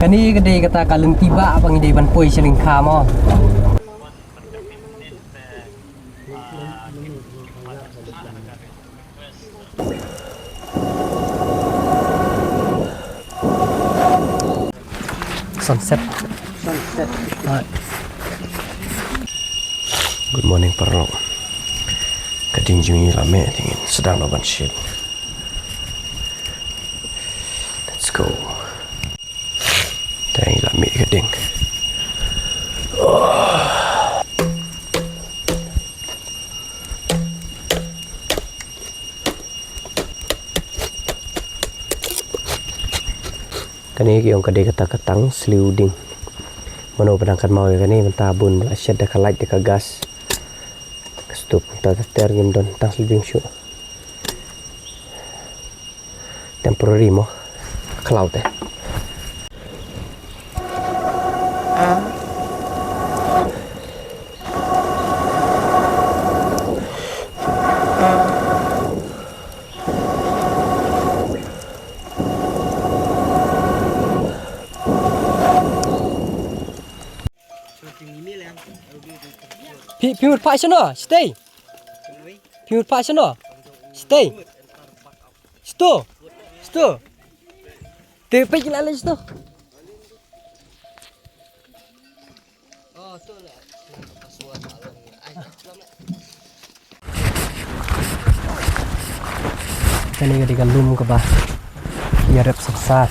Kani gede kata kalung tiba abang ide ban poi seling kamo. Sunset. Good morning Parlo. Kading jumi lame dingin sedang lawan shit. Let's go. Dang lame kading. Kani yung kadai kata ketang seluding. Mano pedangkan mau kani mentabun belasyad dah kalait dah gas. Kestup tak ter ngim don tang seluding syu. Temporary mo cloud eh. Pimut pak sana, stay. Pimut pak sana, stay. Sto, sto. Tepe kita lagi sto. Oh, tu lah. Kani gadi galum ke bah. Ya rep sensar.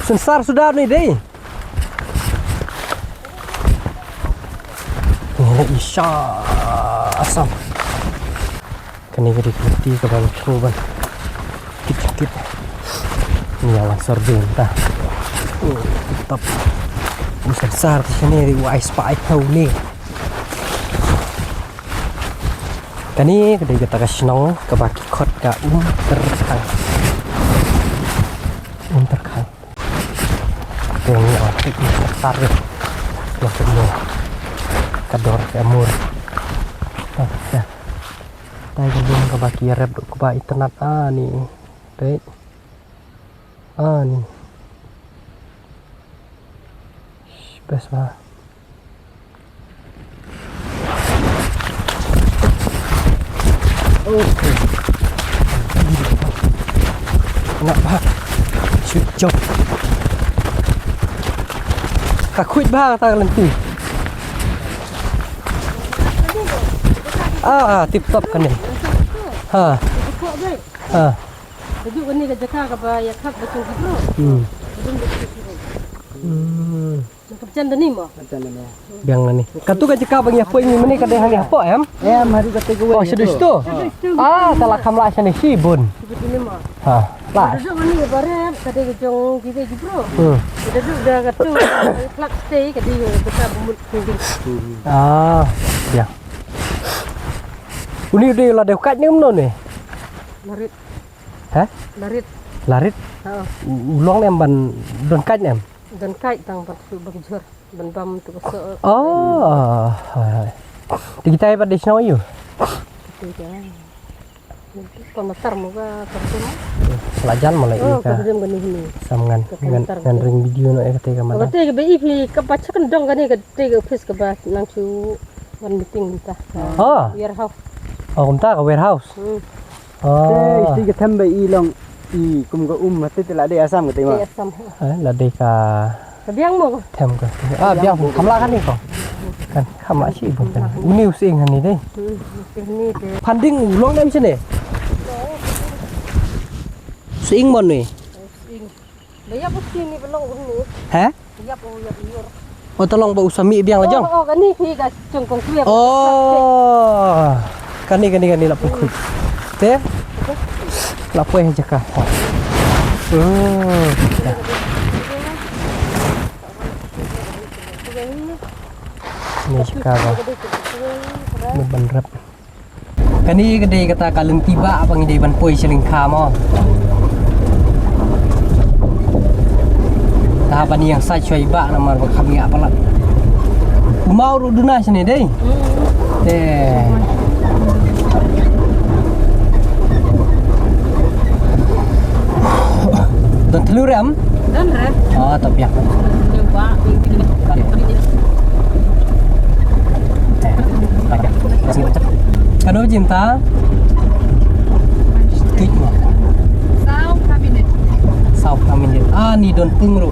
Sensar sudah nih deh. Ini isya asam. Kani gadi kuti ke bawah kuban. Kit. Ini yang sorbin ta. Top. Sensar di sini di wise pak tahu ni. Kani gadi kita kasih ke baki kot ka terkang. Terkang. Ini otik besar ya. Yang kedua. Kador amur. Ya. Tay gabung ka baki rep ko ba internet ani. Baik. Ani. Bes ba. Okay. Nak ba? Shoot job. Ka quit ba ta lenti. Tip top kan ni. Duduk ni ke jaka ke ba ya khak betul gitu. Macam ni mo. Biang ni. Katu ka jaka bang ya po ini meni ka deh hani apa em? Hari kata gue. Oh, sedus tu. Salah kamla sini si bun. Begini mo. Lah. Duduk ni ke bare kata ke jong kita gitu. Duduk dah katu khak stay kata jaka bumut tinggi. Biang. Uni udah lah dekat ni mana ni? Larit. Hah? Larit? Ulang ni ban don kat ni. Dan kait tang patu bagjur dan bam tu ke. Kita pada snow you. Kita. Pematar muka terus. Pelajaran mulai ka. Gini. Samangan dengan ring video no ketika mana. Ketika be ipi kepaca kendong kan ketika office ke bas langsung one meeting kita. Warehouse. Kita ke warehouse. Isti ke tambah ilong kum ke mati telah ada asam ke tema. Asam. Lah deh ka. Biang mo. Tem ke. Biang kamla kan ni kau. Kan kamla sih bukan. Uni using kan ni deh. Ini deh. Panding ulang ni macam ni. Sing mon ni. Sing. Bayar pun sini belum ini. Hah? Bayar pun ya biar. Oh tolong bau sami biang aja. Oh kan ni pi ka jongkong kuya. Kan ni lah pun kuit. Teh. Lapoi aja kah. Ini sekarang. Ini bener. Kani gede kata kalung tiba abang ide ban poi seling kamo. Tahapan yang saya coba nama kami apa lah. Mau ruduna sini deh. Dan telur am? Dan rep. Tapi ya. Pak, Kano cinta? Kik mo. Sao cabinet. Sao kami ni don pungro.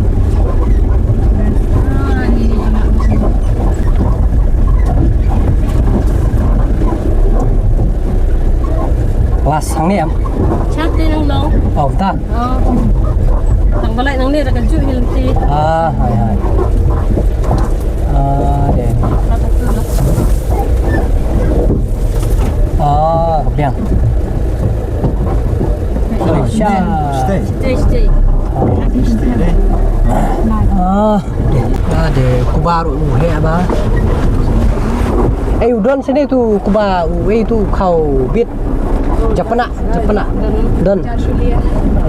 Ini Kelas sang ni am. chat đi nong nong. Oh ta. Nang balai nang ni ra kan ju hilang ti. Hai hai. Deh. Kebiang. Malaysia. Stay. Stay. Deh. Kubaru he apa? Udon sini tu kuba, tu kau bit. Japana. Don.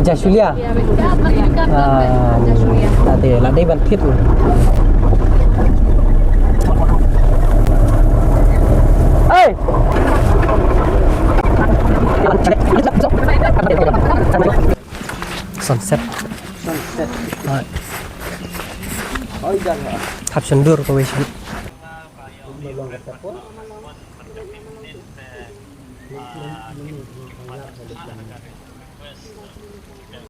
Jasulia. Tadi lah dia bantit tu. Hey. Sunset. Caption dur ko wis.